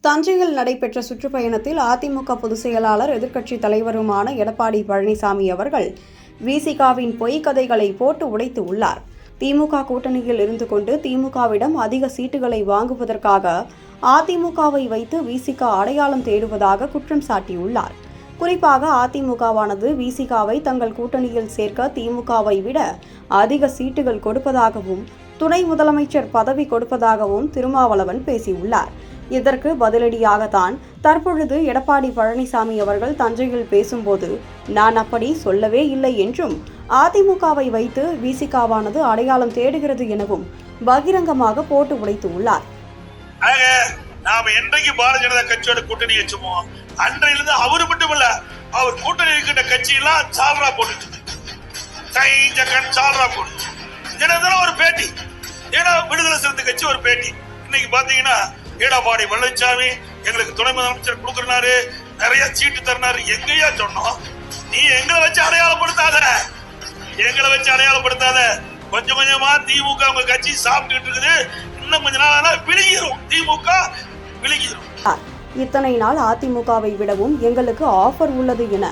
தஞ்சையில் நடைபெற்ற சுற்றுப்பயணத்தில் அதிமுக பொதுச் செயலாளர் எதிர்க்கட்சித் தலைவருமான எடப்பாடி பழனிசாமி அவர்கள் விசிகாவின் பொய்க்கதைகளை போட்டு உடைத்து உள்ளார். திமுக கூட்டணியில் இருந்து கொண்டு திமுகவிடம் அதிக சீட்டுகளை வாங்குவதற்காக அதிமுகவை வைத்து விசிக அடையாளம் தேடுவதாக குற்றம் சாட்டியுள்ளார். குறிப்பாக அதிமுகவானது விசிகாவை தங்கள் கூட்டணியில் சேர்க்க திமுகவை விட அதிக சீட்டுகள் கொடுப்பதாகவும் துணை முதலமைச்சர் பதவி கொடுப்பதாகவும் திருமாவளவன் பேசியுள்ளார். இதற்கு பதிலடியாகத்தான் தற்பொழுது எடப்பாடி பழனிசாமி அவர்கள் தஞ்சையில் பேசும்போது நான் அப்படி சொல்லவே இல்லை என்றும் அதிமுகவை வைத்து விசிகாவானது அடையாளம் தேடுகிறது எனவும் பகிரங்கமாக போட்டு உடைத்து உள்ளார். நாம என்றைக்கு பாரதிய ஜனதா கட்சியோட கூட்டணி வச்சோமோ அன்றையிலிருந்து அவரு மட்டும் இல்ல, அவர் கூட்டணி இருக்கின்ற கட்சியெல்லாம் சால்ரா போட்டு தினம் ஒரு பேட்டி, ஏன்னா விடுதலை சிறுத்தை கட்சி ஒரு பேட்டி. இன்னைக்கு பாத்தீங்கன்னா எடப்பாடி பழனிசாமி எங்களுக்கு துணை முதலமைச்சர் கொடுக்கறாரு, நிறைய சீட்டு தரனாரு. எங்கேயா சொன்னோம்? நீ எங்களை வச்சு அடையாளப்படுத்தாத. கொஞ்சம் கொஞ்சமா திமுக உங்க கட்சி சாப்பிட்டு இருக்குது. இன்னும் கொஞ்ச நாள் விழுகிரும், திமுக விழுகிரும். இத்தனை நாள் அதிமுகவை விடவும் எங்களுக்கு ஆஃபர் உள்ளது என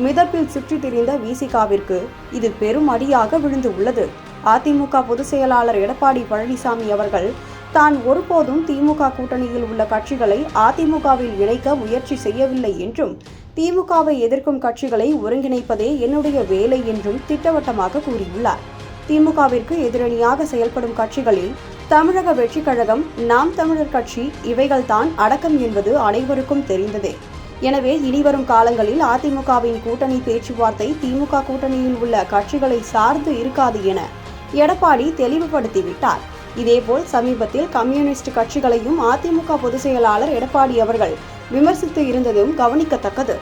மிதப்பில் சுற்றி திரிந்த விசிகாவிற்கு இது பெரும் அடியாக விழுந்து உள்ளது. அதிமுக பொதுச் செயலாளர் எடப்பாடி பழனிசாமி அவர்கள் தான் ஒருபோதும் திமுக கூட்டணியில் உள்ள கட்சிகளை அதிமுகவில் இணைக்க முயற்சி செய்யவில்லை என்றும் திமுகவை எதிர்க்கும் கட்சிகளை ஒருங்கிணைப்பதே என்னுடைய வேலை என்றும் திட்டவட்டமாக கூறியுள்ளார். திமுகவிற்கு எதிரணியாக செயல்படும் கட்சிகளில் தமிழக வெற்றிக் கழகம், நாம் தமிழர் கட்சி இவைகள்தான் அடக்கம் என்பது அனைவருக்கும் தெரிந்ததே. எனவே இனிவரும் காலங்களில் அதிமுகவின் கூட்டணி பேச்சுவார்த்தை திமுக கூட்டணியில் உள்ள கட்சிகளை சார்ந்து இருக்காது என எடப்பாடி தெளிவுபடுத்திவிட்டார். இதேபோல் சமீபத்தில் கம்யூனிஸ்ட் கட்சிகளையும் அதிமுக பொதுச் செயலாளர் எடப்பாடி அவர்கள் விமர்சித்து இருந்ததும் கவனிக்கத்தக்கது.